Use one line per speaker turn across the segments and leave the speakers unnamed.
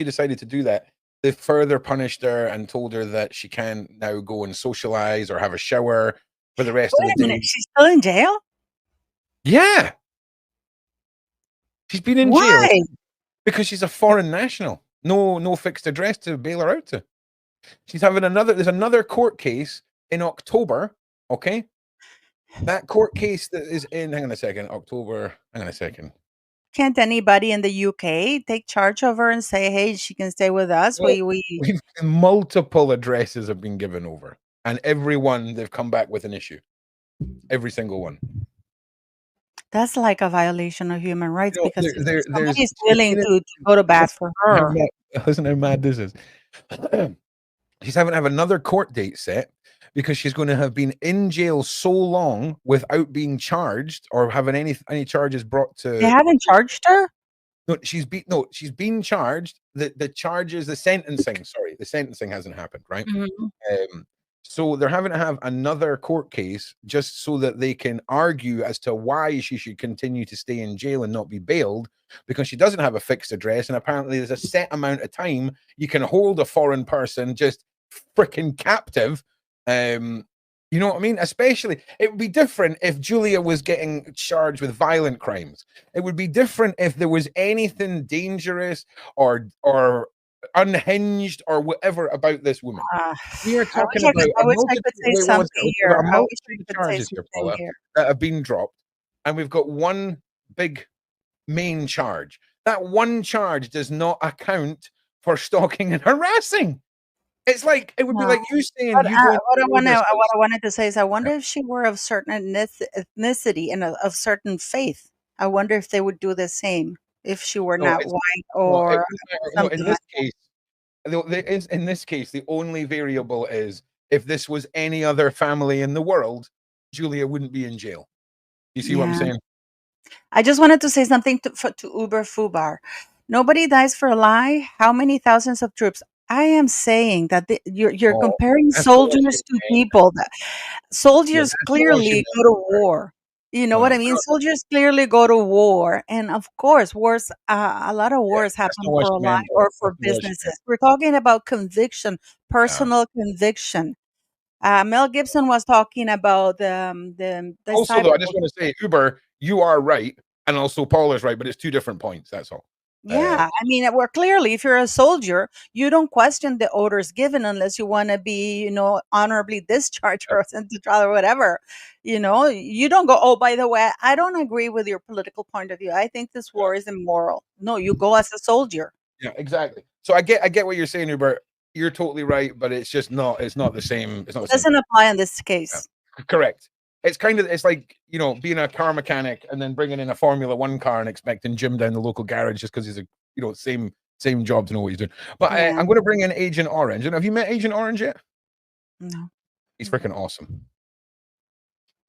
she decided to do that, they further punished her and told her that she can't now go and socialize or have a shower for the rest of
Wait
the
a minute,
day.
she's still in jail?
Yeah, she's been in jail
Why?
because she's a foreign national. No fixed address to bail her out to. She's having there's another court case in October. Okay, that court case that is in. Hang on a second. October. Hang on a second.
Can't anybody in the UK take charge of her and say, "Hey, she can stay with us"?
Well, multiple addresses have been given over, and every one they've come back with an issue. Every single one.
That's like a violation of human rights
You know,
because if
there's
somebody's willing to go to bat for her.
listen how mad this is. She's having to have another court date set because she's going to have been in jail so long without being charged or having any charges brought to.
They haven't charged her?
No, she's been charged. The charges, the sentencing hasn't happened, right?
Mhm.
So they're having to have another court case just so that they can argue as to why she should continue to stay in jail and not be bailed, because she doesn't have a fixed address, and apparently there's a set amount of time you can hold a foreign person just freaking captive. You know what I mean? Especially, it would be different if Julia was getting charged with violent crimes. It would be different if there was anything dangerous or unhinged or whatever about this woman. We are talking about
I wish I could say something here.
a
I wish I
multitude of
could say
charges here,
something
Paula,
here.
that have been dropped, and we've got one big main charge. That one charge does not account for stalking and harassing. It's like it would be
No.
like you saying
What
you go
what I
into
wanna
this
what
house.
I wanted to say is I wonder if she were of certain ethnicity and of certain faith. I wonder if they would do the same if she were
No,
not
it's
white
no, it
or
wouldn't matter. No, in
something
this
like
case, in this case, the only variable is if this was any other family in the world, Julia wouldn't be in jail. You see what I'm
yeah.
saying?
I just wanted to say something to Uber Fubar. Nobody dies for a lie. How many thousands of troops? I am saying that you're
Oh,
comparing
that's all she
soldiers to
meant.
people. That
Yeah,
soldiers
that's all she
clearly
meant.
go to war. You know what
Well,
I mean? Soldiers clearly go to war, and of course, wars. A lot of
yeah,
wars
that's
happen
not what
for
she
a lie
meant, though.
or for
That's not what she meant.
businesses. We're talking about conviction,
Yeah.
personal conviction. Mel Gibson was talking about the
Also, though, I just
disciples.
want to say, Uber, you are right, and also Paul is right, but it's two different points. That's all.
Yeah, I mean, we're clearly, if you're a soldier, you don't question the orders given unless you want to be, honorably discharged or sent to trial or whatever. You don't go, oh, by the way, I don't agree with your political point of view. I think this
Yeah,
war is immoral. No, you go as a soldier.
yeah, exactly. So I get what you're saying, Uber. You're totally right, but it's just not. It's not the same. It's not the
It
same
doesn't
thing.
apply in this
Yeah.
case.
Correct. It's like being a car mechanic and then bringing in a Formula One car and expecting Jim down the local garage just because he's a same job to know what he's doing. But
Yeah,
I'm going to bring in Agent Orange. And have you met Agent Orange yet?
no.
He's freaking awesome.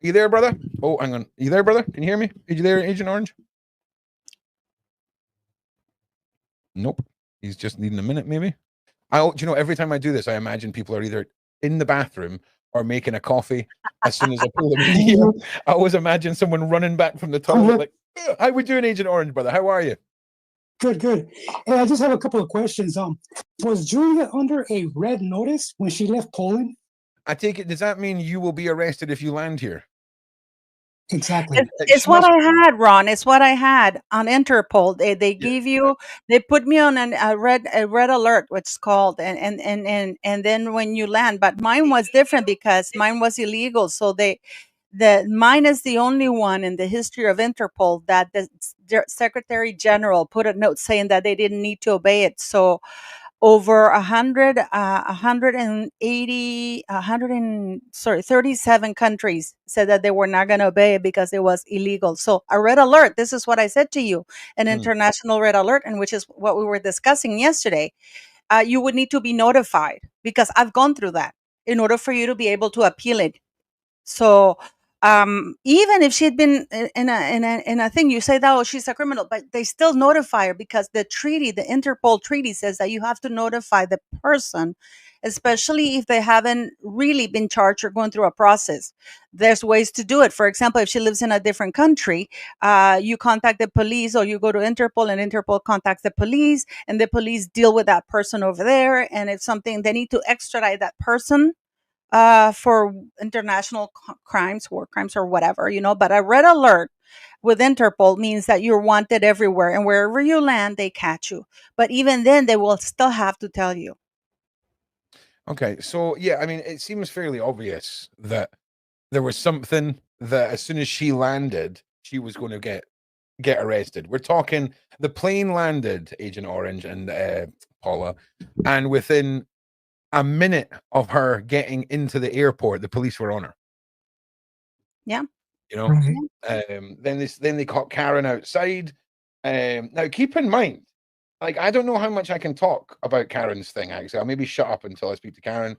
You there, brother? Oh, hang on. You there, brother? Can you hear me? Are you there, Agent Orange? Nope. He's just needing a minute, maybe. Every time I do this, I imagine people are either in the bathroom or making a coffee. As soon as I pull them in here, I always imagine someone running back from the toilet like, how we doing, Agent Orange, brother? How are you?
Good. Hey, I just have a couple of questions. Was Julia under a red notice when she left Poland?
I take it, does that mean you will be arrested if you land here?
Exactly.
It's what I had, Ron. It's what I had on Interpol. They gave you, they put me on a red alert, what's called, and then when you land, but mine was different because mine was illegal. So mine is the only one in the history of Interpol that the Secretary General put a note saying that they didn't need to obey it. So over 37 countries said that they were not going to obey it because it was illegal. So a red alert, this is what I said to you, an international red alert, and which is what we were discussing yesterday. You would need to be notified because I've gone through that in order for you to be able to appeal it. So even if she had been in a thing, you say that, oh, she's a criminal, but they still notify her because the Interpol treaty says that you have to notify the person, especially if they haven't really been charged or going through a process. There's ways to do it. For example, if she lives in a different country, you contact the police, or you go to Interpol and Interpol contacts the police, and the police deal with that person over there. And if something, they need to extradite that person for international crimes, war crimes, or whatever, But a red alert with Interpol means that you're wanted everywhere, and wherever you land, they catch you. But even then, they will still have to tell you.
Okay, so yeah, I mean, it seems fairly obvious that there was something that as soon as she landed, she was going to get arrested. We're talking the plane landed, Agent Orange and Paula, and within a minute of her getting into the airport, the police were on her.
Yeah.
Right.
Then they caught Karen outside. Now keep in mind, like, I don't know how much I can talk about Karen's thing, actually. I'll maybe shut up until I speak to Karen.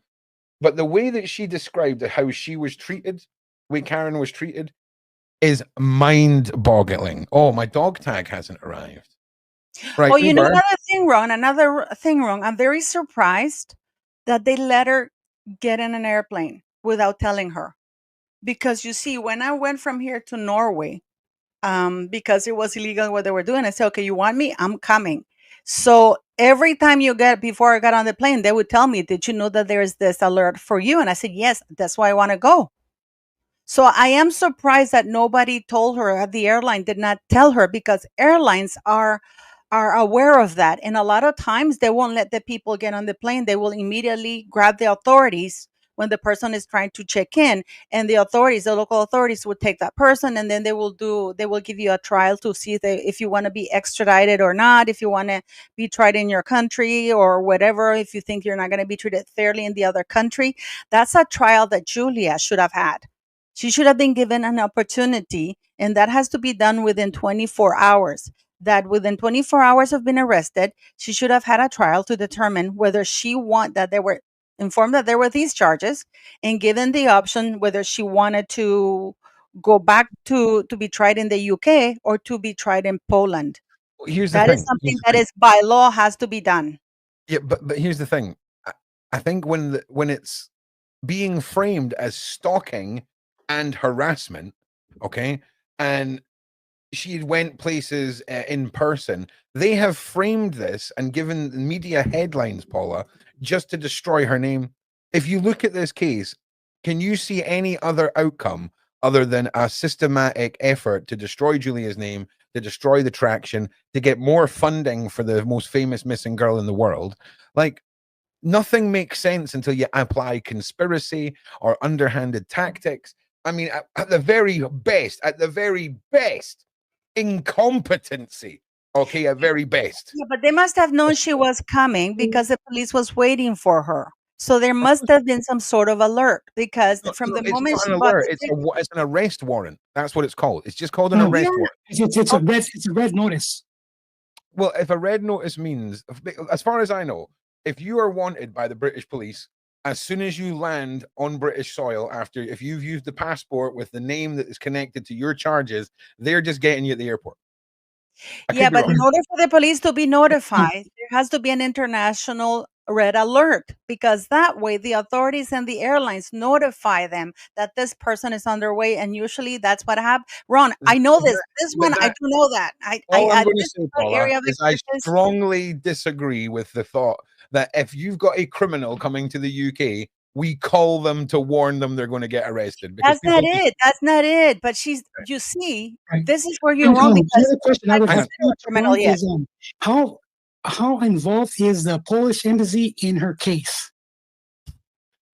But the way that she described how she was treated, the way Karen was treated, is mind-boggling. Oh, my dog tag hasn't arrived. Right.
Oh, you know another thing wrong. I'm very surprised that they let her get in an airplane without telling her. Because you see, when I went from here to Norway, because it was illegal what they were doing, I said, okay, you want me? I'm coming. So every time before I got on the plane, they would tell me, did you know that there's this alert for you? And I said, yes, that's why I want to go. So I am surprised that nobody told her, the airline did not tell her, because airlines are aware of that. And a lot of times they won't let the people get on the plane. They will immediately grab the authorities when the person is trying to check in, and the local authorities would take that person, and then they will give you a trial to see if you want to be extradited or not, if you want to be tried in your country or whatever, if you think you're not going to be treated fairly in the other country. That's a trial that Julia should have had. She should have been given an opportunity, and that has to be done within 24 hours. That within 24 hours of being arrested, she should have had a trial to determine whether that they were informed that there were these charges, and given the option whether she wanted to go back to be tried in the UK or to be tried in Poland.
Here's the
That
thing.
is something that is by law has to be done.
Yeah, but here's the thing. I think when it's being framed as stalking and harassment, okay, and she went places in person, they have framed this and given media headlines, Paula, just to destroy her name. If you look at this case, can you see any other outcome other than a systematic effort to destroy Julia's name, to destroy the traction, to get more funding for the most famous missing girl in the world? Like, nothing makes sense until you apply conspiracy or underhanded tactics. I mean, at the very best, incompetency. Okay, at very best.
Yeah, but they must have known she was coming because the police was waiting for her. So there must have been some sort of alert, because from the moment
not
she
an
bought
alert.
the ticket,
It's an arrest warrant. That's what it's called. It's just called an
No,
arrest
yeah.
warrant.
it's a red notice.
Well, if a red notice means, as far as I know, if you are wanted by the British police, as soon as you land on British soil, if you've used the passport with the name that is connected to your charges, they're just getting you at the airport.
Yeah, but in order for the police to be notified, there has to be an international red alert, because that way the authorities and the airlines notify them that this person is underway, and usually that's what happens. Ron, I know this. This one, I do know that.
All I'm going to
this
say, Paula,
area of
is I
expertise.
strongly disagree with the thought that if you've got a criminal coming to the UK, we call them to warn them they're going to get arrested.
That's not it. That's not it. But you see,
Right.
this is where you're wrong,
The
because
other question I would have
criminal yet.
is how involved is the Polish embassy in her case?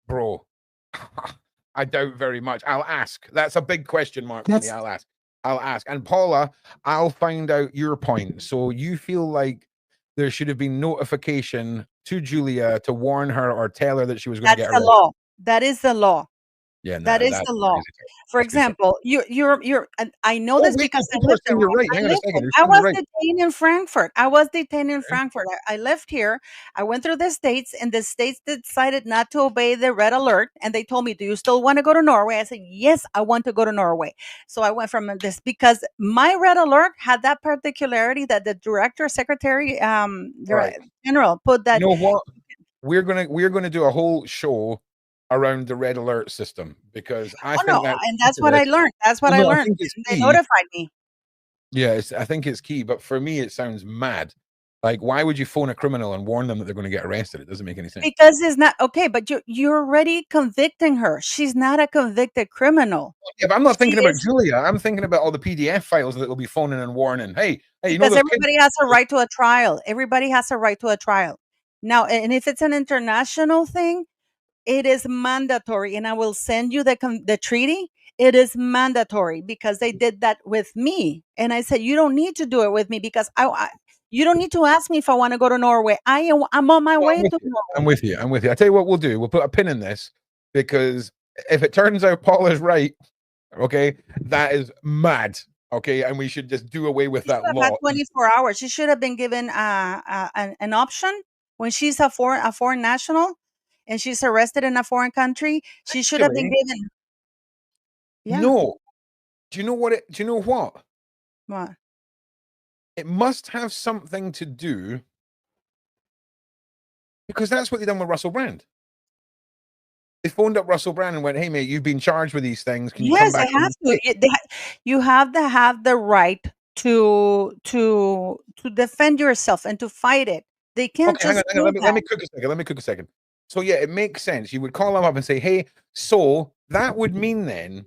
Bro, I doubt very much. I'll ask. That's a big question mark for me. I'll ask. And Paula, I'll find out your point. So you feel like there should have been notification to Julia to warn her or tell her that she was going to get arrested?
That's the law. That is the law.
Yeah,
That
no,
is
that's
the law.
crazy.
For
That's crazy.
example, you're and I know
Oh,
this
wait,
because I
before
lived there,
saying you're
Ron.
right,
I
hang on a
lived
second.
there.
You're
I
saying you're
was
right.
detained in Frankfurt. I was detained in
Okay.
Frankfurt. I left here. I went through the States, and the States decided not to obey the red alert, and they told me, "Do you still want to go to Norway?" I said, "Yes, I want to go to Norway." So I went from this because my red alert had that particularity that the director, secretary,
Right.
general put
You
that.
know what? We're gonna do a whole show around the red alert system because I
Oh no,
think that's
and
key
that's
to
what I
this.
learned. That's what
Well,
I
no, I
learned.
think it's
They
key.
notified me.
Yeah, I think it's key, but for me, it sounds mad. Like, why would you phone a criminal and warn them that they're going to get arrested? It doesn't make any sense.
Because it's not okay, but you're already convicting her. She's not a convicted criminal.
Yeah, but I'm not
She
thinking about
is
Julia. I'm thinking about all the PDF files that will be phoning and warning. Hey, you know
because
those kids?
everybody has a right to a trial. Everybody has a right to a trial. Now, and if it's an international thing, it is mandatory. And I will send you the treaty. It is mandatory because they did that with me. And I said, you don't need to do it with me because you don't need to ask me if I want to go to Norway. I'm on my
Well,
way to
I'm
Norway.
with you. I'm with you. I tell you what we'll do. We'll put a pin in this because if it turns out Paul is right, okay, that is mad. Okay, and we should just do away with
She should
that
have had
law.
24 hours. She should have been given an option when she's a foreign national and she's arrested in a foreign country. She should have been
Actually,
given. Yeah.
no. Do you know what? Do you know what?
What?
It must have something to do because that's what they done with Russell Brand. They phoned up Russell Brand and went, "Hey, mate, you've been charged with these things. Can you come
Yes, they
back in
have
and
to.
stay?"
You have to have the right to defend yourself and to fight it. They can't
Okay, hang on,
just
hang on.
do
Let
that
me cook a second. Let me cook a second. So yeah, it makes sense. You would call them up and say, "Hey, so that would mean then."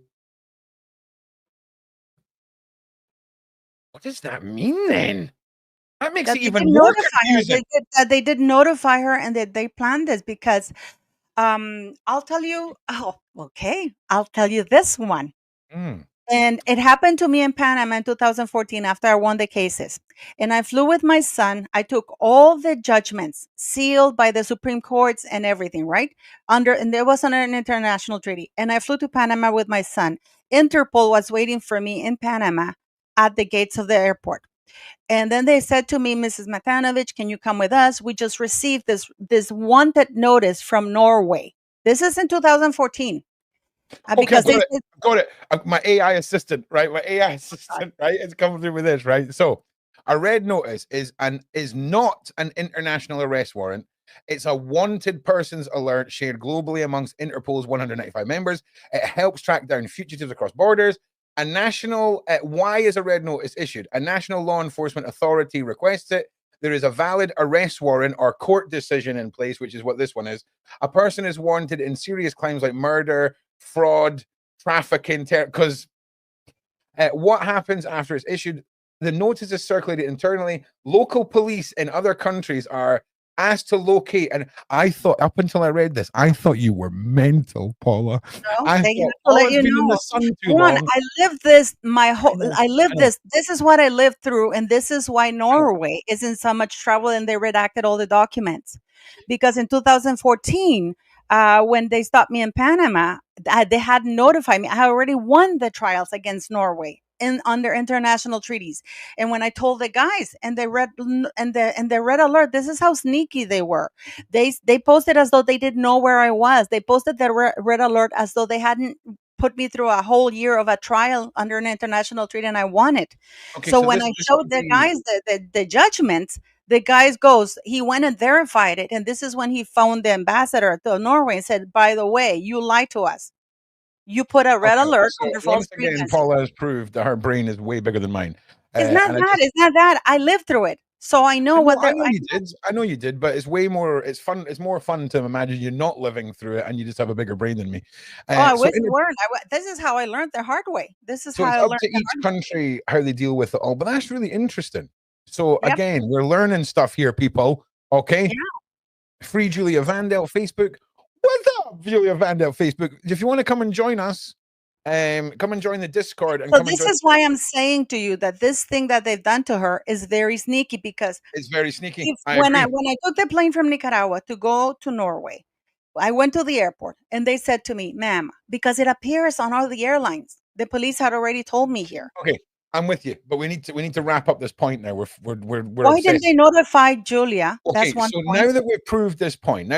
What does that mean then? That makes
that
it
they did
even more
notify her.
confusing.
That they did notify her and that they planned this because I'll tell you. Oh, okay. I'll tell you this one.
Mm.
And it happened to me in Panama in 2014 after I won the cases. And I flew with my son. I took all the judgments sealed by the Supreme Courts and everything, right? And there was under an international treaty. And I flew to Panama with my son. Interpol was waiting for me in Panama at the gates of the airport. And then they said to me, Mrs. Matanovich, can you come with us? We just received this wanted notice from Norway. This is in 2014.
Okay,
Because they
got it.
said,
Got it. My AI assistant, right? My AI assistant, right? It's coming through with this, right? So, a red notice is not an international arrest warrant. It's a wanted persons alert shared globally amongst Interpol's 195 members. It helps track down fugitives across borders. A national why is a red notice issued? A national law enforcement authority requests it. There is a valid arrest warrant or court decision in place, which is what this one is. A person is wanted in serious crimes like murder, fraud, trafficking, because what happens after it's issued? The notice is circulated internally. Local police in other countries are asked to locate. And I thought, up until I read this, I thought you were mental, Paula.
no,
I
they have
thought
to let
Paula's
you
been in the
know.
sun too
Ron,
long.
I lived this my
I
whole
know,
I
I
lived
know,
this. This is what I lived through, and this is why
I know.
Norway is in so much trouble and they redacted all the documents. Because in 2014, when they stopped me in Panama, they had notified me. I already won the trials against Norway in under international treaties. And when I told the guys and they read and the red alert, this is how sneaky they were. They posted as though they didn't know where I was. They posted the red alert as though they hadn't put me through a whole year of a trial under an international treaty and I won it.
Okay,
So
so
when
this
I
this
showed
would
the
be
guys the judgments, the guys goes, he went and verified it. And this is when he phoned the ambassador to Norway and said, by the way, you lied to us. You put a red
okay.
alert
So
under false
once again,
pretenses.
Paula has proved that her brain is way bigger than mine.
It's not
And I
that.
just
It's not that. I lived through it. So I know what
I
they're
know you did. I know you did, but it's way more. It's fun. It's more fun to imagine you're not living through it and you just have a bigger brain than me.
oh, I
So,
wish you weren't. This is how I learned the hard way. This is
so
how
it's
I
up
learned
to
the
each
hard way.
country how they deal with it all. But that's really interesting. So
Yep.
again, we're learning stuff here, people. Okay,
Yeah.
free Julia Vandelt Facebook. What's up, Julia Vandelt Facebook? If you want to come and join us, come and join the Discord and
So
come and
this
join.
is why I'm saying to you that this thing that they've done to her is very sneaky because
It's very sneaky.
if
I agree.
when I took the plane from Nicaragua to go to Norway, I went to the airport and they said to me, ma'am, because it appears on all the airlines. The police had already told me here.
Okay, I'm with you, but we need to wrap up this point now. We're
Why didn't
obsessed.
they notify Julia?
Okay,
That's one
so
point.
now that we've proved this point,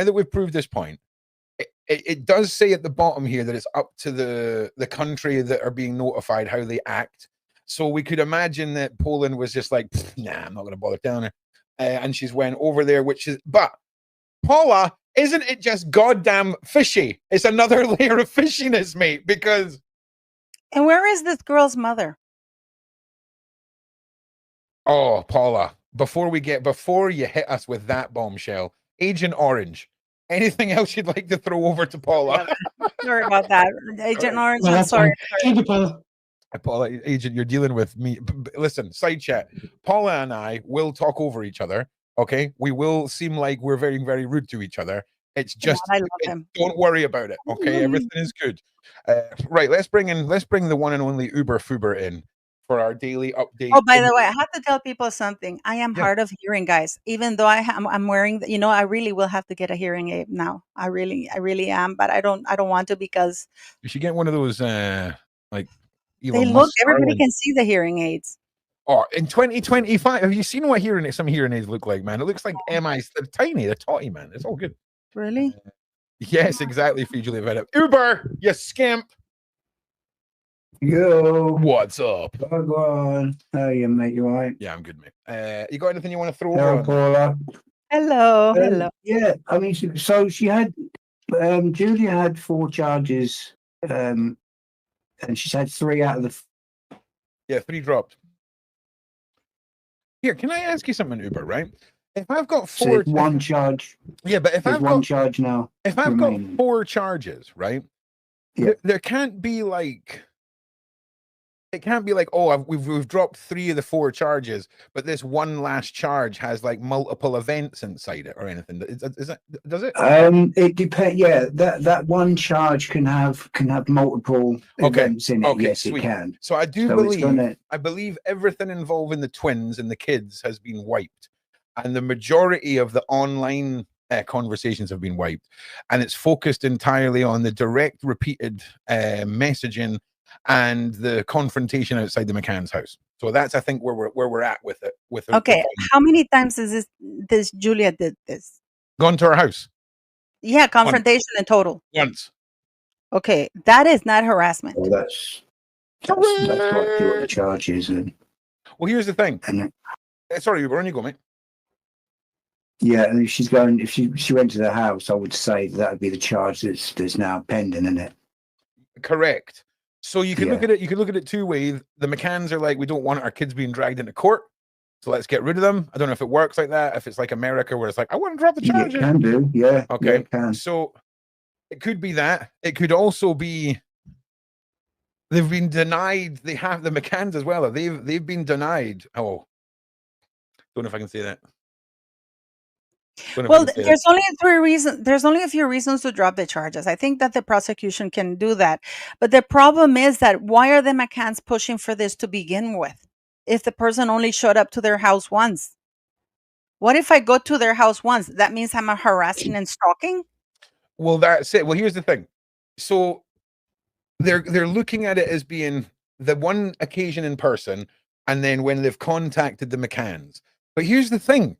it does say at the bottom here that it's up to the country that are being notified how they act. So we could imagine that Poland was just like, nah, I'm not going to bother telling her, and she's went over there, but Paula, isn't it just goddamn fishy? It's another layer of fishiness, mate, because...
And where is this girl's mother?
Oh, Paula, before you hit us with that bombshell, Agent Orange, anything else you'd like to throw over to Paula?
Yeah, sorry about that. Agent Orange,
No,
I'm
that's
sorry.
fine. Thank you, Paula.
Paula, Agent, you're dealing with me. Listen, side chat. Paula and I will talk over each other. Okay, we will seem like we're very, very rude to each other. It's just,
I love him.
Don't worry about it. Okay, everything is good. Right, let's bring the one and only Uber Fuber in for our daily update.
Oh, by the way, I have to tell people something. I am
Yeah.
hard of hearing, guys. Even though I'm wearing, I really will have to get a hearing aid now. I really am, but I don't want to because
You should get one of those like
they
Elon
look.
Musk
Everybody
Starlink.
can see the hearing aids.
Oh, in 2025, have you seen what some hearing aids look like, man? It looks like MIs. They're tiny, they're totty, man. It's all good.
Really?
Yes, exactly, Julia Venom. Uber, you skimp.
Yo,
What's up?
go on. How are you, mate? You all right?
Yeah, I'm good, mate. You got anything you want to throw
Hello,
over?
Paula.
Hello, hello.
Yeah, I mean, so she had, Julia had 4 charges, and she's had 3 out of the.
Yeah, 3 dropped. Here, can I ask you something, Uber? Right? If I've got 4,
1 charge.
yeah, but if
There's
I've
1
got
charge now.
if I've
remaining.
got 4 charges, right?
Yeah.
There can't be like. It can't be like, oh, we've dropped 3 of the 4 charges, but this one last charge has like multiple events inside it or anything. Does it?
It depends. Yeah, that 1 charge can have multiple events in it.
Okay,
yes,
sweet.
it can.
So I do
So
believe I believe everything involving the twins and the kids has been wiped, and the majority of the online conversations have been wiped, and it's focused entirely on the direct, repeated messaging and the confrontation outside the McCann's house. So that's, I think, where we're at with it.
Okay, how many times is this Julia did this?
Gone to our house
Yeah, confrontation in total.
once.
Okay, that is not harassment.
Well, that's what the charge is.
Well, here's the thing.
And
Sorry, Uber, on you go, mate.
yeah, and if she's going, if she went to the house, I would say that would be the charge that's now pending, isn't it?
Correct. So you can look at it. You can look at it 2 ways. The McCanns are like, we don't want our kids being dragged into court, so let's get rid of them. I don't know if it works like that. If it's like America, where it's like, I want to drop the charges.
It can do, yeah.
Okay.
Yeah, it can.
So it could be that. It could also be they've been denied. They have the McCanns as well. They've been denied. Oh, don't know if I can say that.
Well, there's only 3 reasons. There's only a few reasons to drop the charges. I think that the prosecution can do that. But the problem is that why are the McCanns pushing for this to begin with? If the person only showed up to their house once? What if I go to their house once? That means I'm harassing and stalking?
Well, that's it. Well, here's the thing. So they're looking at it as being the one occasion in person, and then when they've contacted the McCanns. But here's the thing.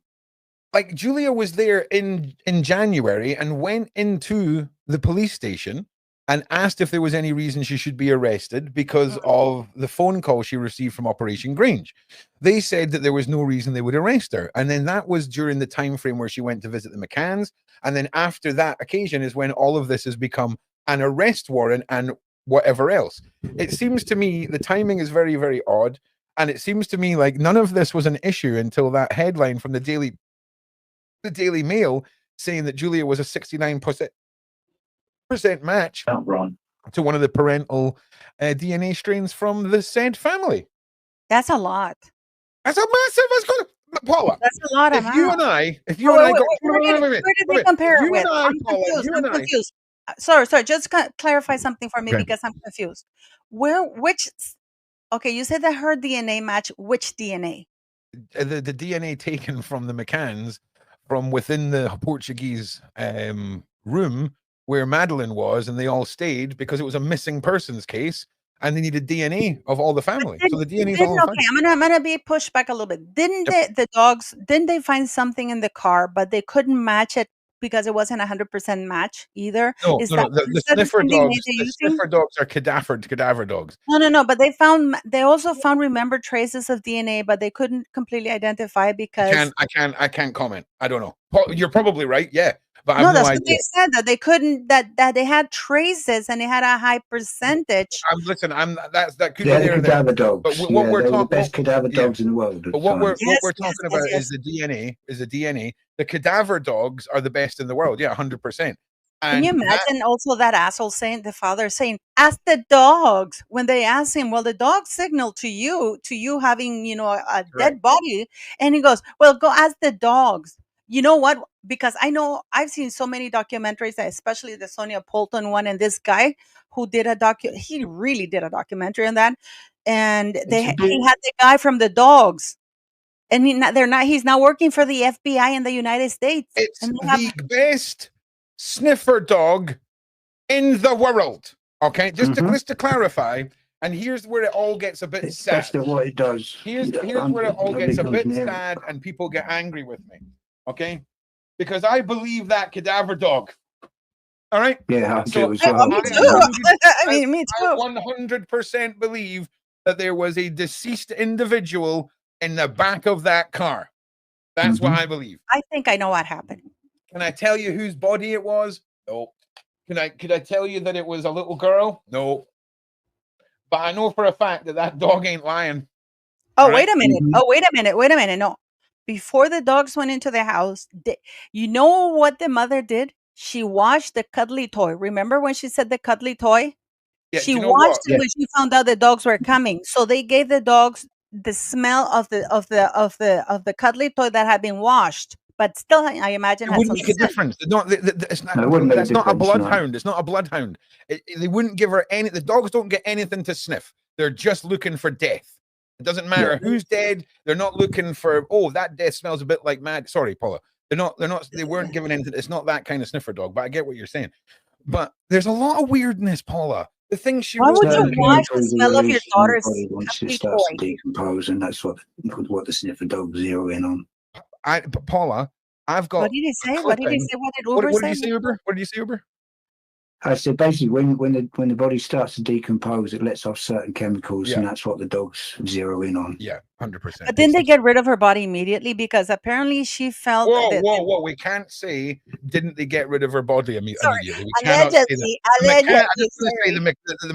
Like, Julia was there in January and went into the police station and asked if there was any reason she should be arrested because of the phone call she received from Operation Grange. They said that there was no reason they would arrest her. And then that was during the time frame where she went to visit the McCanns. And then after that occasion is when all of this has become an arrest warrant and whatever else. It seems to me the timing is very, very odd. And it seems to me like none of this was an issue until that headline from the Daily Mail saying that Julia was a 69% match to one of the parental DNA strains from the said family.
That's a lot.
That's a massive. That's good. Paula,
that's a lot.
If you and I got,
where did they compare it with? I'm confused. Sorry. Just clarify something for me because I'm confused. Okay, you said that her DNA matched which DNA?
The DNA taken from the McCanns from within the Portuguese room where Madeline was, and they all stayed because it was a missing persons case, and they needed DNA of all the family. So the DNA is all
Okay,
fine.
I'm gonna be pushed back a little bit. Didn't the dogs, didn't they find something in the car, but they couldn't match it because it wasn't 100% match either?
No,
Is
no,
that,
no.
is
The
that the
sniffer
same DNA
dogs,
they're
the
using?
sniffer dogs are cadaver dogs.
No, but they also found remembered traces of DNA, but they couldn't completely identify because
I can't comment. I don't know. You're probably right. Yeah, but I have
no,
no
that's what
idea.
they said, that they couldn't, that they had traces and they had a high percentage.
That could
They're
be
the
there.
cadaver dogs.
But what we're
they were the
talking,
best cadaver dogs in the world.
but what we're
Yes,
talking
yes,
about
yes.
is the DNA. Is the DNA? The cadaver dogs are the best in the world. Yeah, 100%.
Can you imagine also that asshole saying, the father saying, ask the dogs, when they ask him, well, the dog signaled to you having, a dead body. And he goes, well, go ask the dogs. You know what? Because I know I've seen so many documentaries, especially the Sonia Polton one, and this guy who did he really did a documentary on that. And he had the guy from the dogs. And he's now working for the FBI in the United States.
It's the best sniffer dog in the world. Okay, just to clarify, and here's where it all gets a bit sad.
That's what it does.
Here's where it all gets a bit sad, and people get angry with me. Okay, because I believe that cadaver dog. All right.
Yeah,
so
me too. Me too.
I 100% believe that there was a deceased individual in the back of that car. That's what I believe.
I think I know what happened.
Can I tell you whose body it was? No. Could I tell you that it was a little girl? No. But I know for a fact that dog ain't lying.
Oh, wait a minute. Oh, wait a minute. No. Before the dogs went into the house, you know what the mother did? She washed the cuddly toy. Remember when she said the cuddly toy?
Yeah,
she washed it when she found out the dogs were coming. So they gave the dogs the smell of the cuddly toy that had been washed. But still, I imagine
it wouldn't make a difference. That's not a bloodhound. It's not a bloodhound. They wouldn't give her any. The dogs don't get anything to sniff. They're just looking for death. It doesn't matter who's dead. They're not looking for, oh, that death smells a bit like mad. Sorry, Paula. They weren't given anything. It's not that kind of sniffer dog. But I get what you're saying. But there's a lot of weirdness, Paula. The thing she
Why would you wash the smell of your daughter's
once it starts to decompose, and that's what the sniffer dog zero in on.
Paula, I've got.
What did he say? What did he say? What did Uber say?
What did you say, Uber? What did you say, Uber?
I said basically when the body starts to decompose, it lets off certain chemicals, and that's what the dogs zero in on.
Yeah, 100%.
But didn't they get rid of her body immediately? Because apparently she felt.
Whoa! We can't say didn't they get rid of her body immediately? We
allegedly.
cannot say that. The